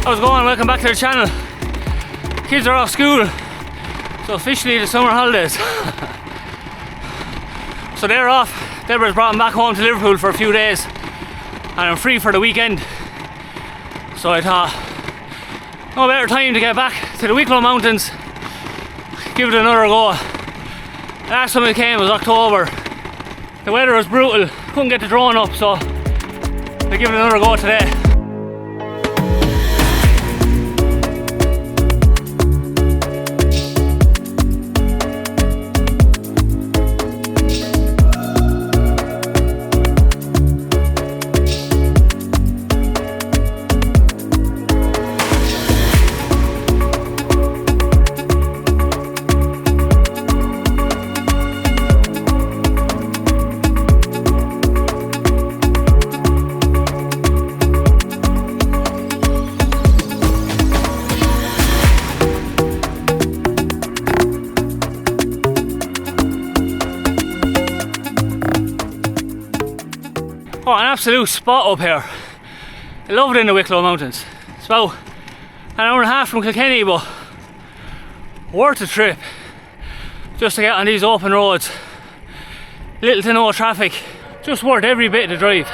How's it going? Welcome back to the channel. Kids are off school, so officially the summer holidays. So they're off. Deborah's brought them back home to Liverpool for a few days, and I'm free for the weekend. So I thought, no better time to get back to the Wicklow mountains, give it another go. Last time I came was October. The weather was brutal, couldn't get the drone up, so I give it another go today. Oh, an absolute spot up here. I love it in the Wicklow mountains. It's about an hour and a half from Kilkenny, but worth the trip just to get on these open roads. Little to no traffic, just worth every bit of the drive.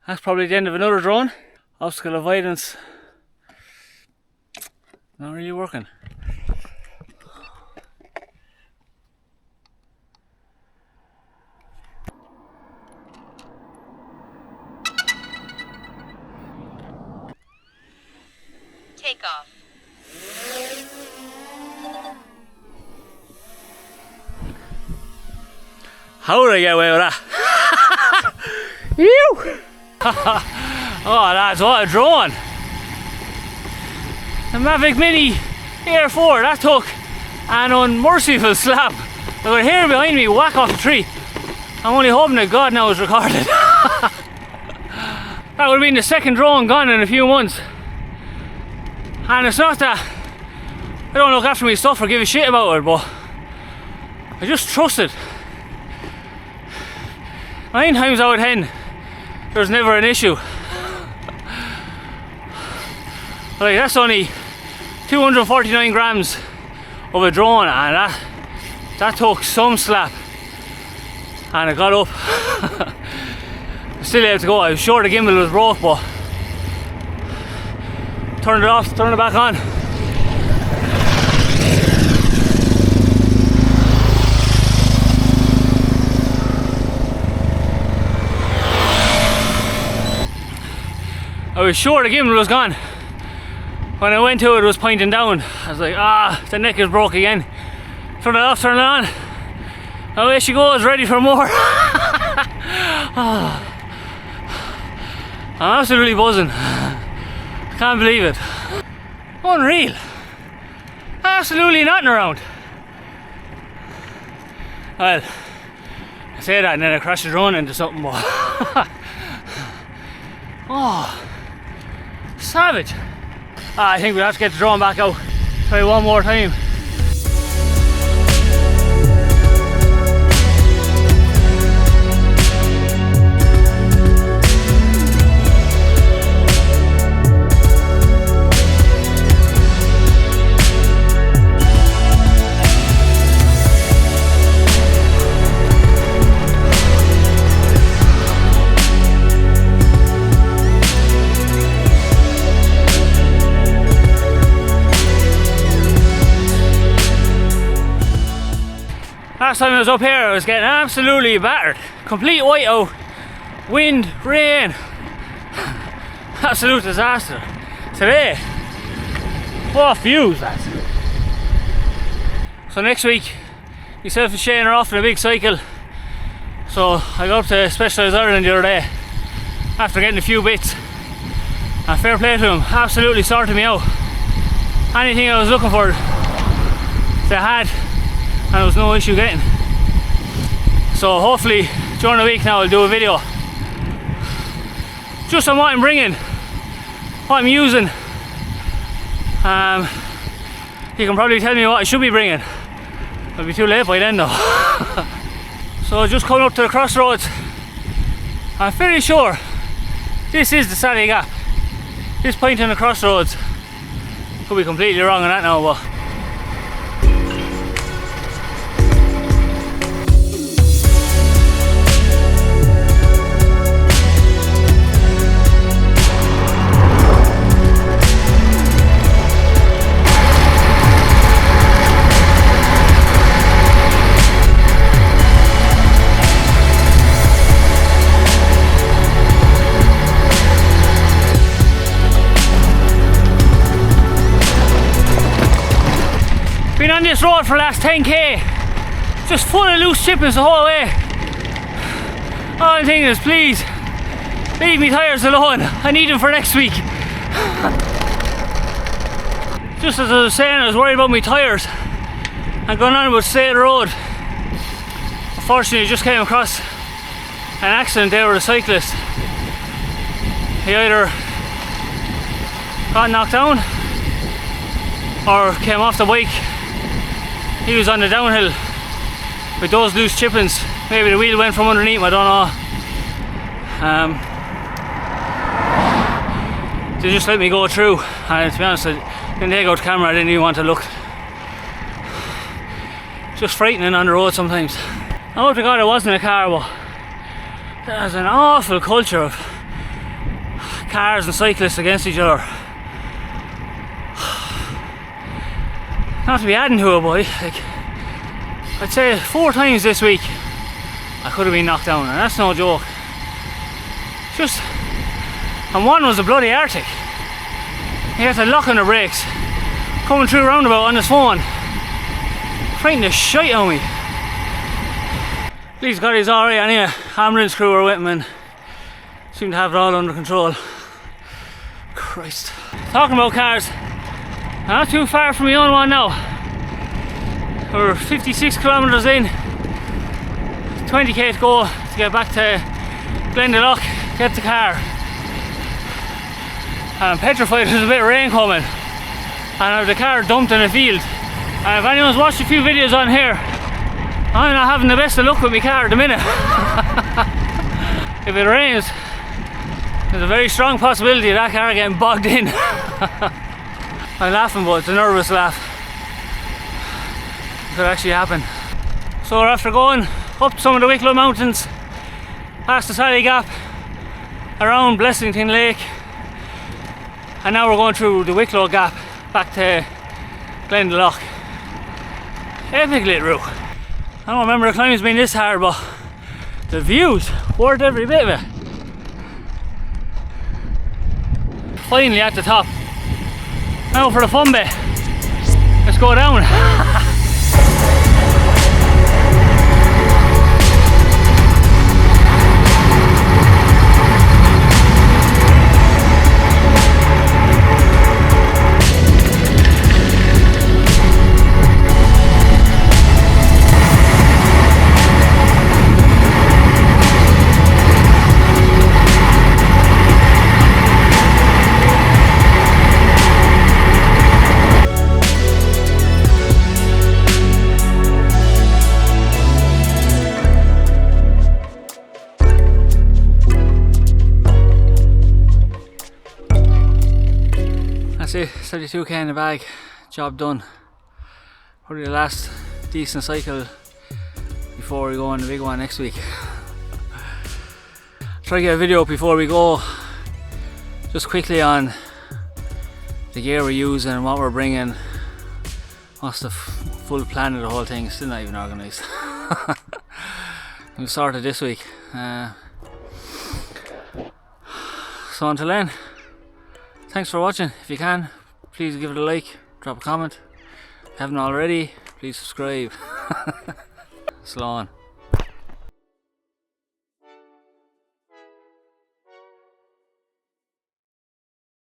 That's probably the end of another drone. Obstacle avoidance. Not really working. Take off. How did I get away with that? Ew! Oh lads, what a drone! The Mavic Mini Air 4, that took an unmerciful slap. I could hear behind me whack off the tree. I'm only hoping that God knows recorded. That would have been the second drone gone in a few months. And it's not that I don't look after my stuff or give a shit about it, but I just trust it. 9 times out of 10 there's never an issue. Like, that's only 249 grams of a drone, and that took some slap, and it got up. Still able to go. I was sure the gimbal was broke, but turned it off, turned it back on. I was sure the gimbal was gone. When I went to it, it was pointing down. I was like, the neck is broke again. Turn it off, turn it on. Away she goes, ready for more. I'm absolutely buzzing. I can't believe it. Unreal. Absolutely nothing around. Well, I say that and then I crashed the drone into something more. Oh. Savage. I think we'll have to get the drone back out. Try one more time. Last time I was up here, I was getting absolutely battered. Complete whiteout. Wind, rain. Absolute disaster. Today, what views, lads. So next week, myself and Shane are off on a big cycle. So I got up to Specialized Ireland the other day after getting a few bits. And fair play to him, absolutely sorted me out. anything I was looking for, they had, and there was no issue getting. So hopefully during the week now I'll do a video just on what I'm bringing, what I'm using. You can probably tell me what I should be bringing. It'll be too late by then though. So just coming up to the crossroads. I'm fairly sure this is the Sally Gap. This point in the crossroads. Could be completely wrong on that now, but been on this road for the last 10k, just full of loose chippings the whole way. All I'm thinking is, please, leave me tyres alone. I need them for next week. Just as I was saying, I was worried about my tyres and going on about State Road. Unfortunately, I just came across an accident there with a cyclist. He either got knocked down or came off the bike. He was on the downhill with those loose chippings. Maybe the wheel went from underneath him, I don't know. They just let me go through, and to be honest, I didn't take out the camera, I didn't even want to look. Just frightening on the road sometimes. I hope to God it wasn't a car, but there's an awful culture of cars and cyclists against each other. Not to be adding to it, boy. Like, I'd say 4 times this week I could have been knocked down, and that's no joke. Just, and one was a bloody Arctic. He had to lock on the brakes, coming through roundabout on his phone, frightening the shite out of me. Please God he's alright anyway. Ambulance crew were with him and seem to have it all under control. Christ. Talking about cars, I'm not too far from my own one now. We're 56 kilometres in, 20k to go to get back to Glendalough, get the car. I'm petrified there's a bit of rain coming, and I have the car dumped in a field. And if anyone's watched a few videos on here, I'm not having the best of luck with my car at the minute. If it rains, there's a very strong possibility of that car getting bogged in. I'm laughing, but it's a nervous laugh. It could actually happen. So we're after going up some of the Wicklow mountains, past the Sally Gap, around Blessington Lake, and now we're going through the Wicklow Gap back to Glendalough. Epic little route. I don't remember the climbing's been this hard, but the views worth every bit of it. Finally at the top. Now for the fun bit. Let's go down. That's it, 72k in the bag, job done. Probably the last decent cycle before we go on the big one next week. Try to get a video before we go, just quickly on the gear we're using and what we're bringing. What's the full plan of the whole thing, still not even organised. We started this week. So until then, thanks for watching. If you can, please give it a like, drop a comment. If you haven't already, please subscribe. So on.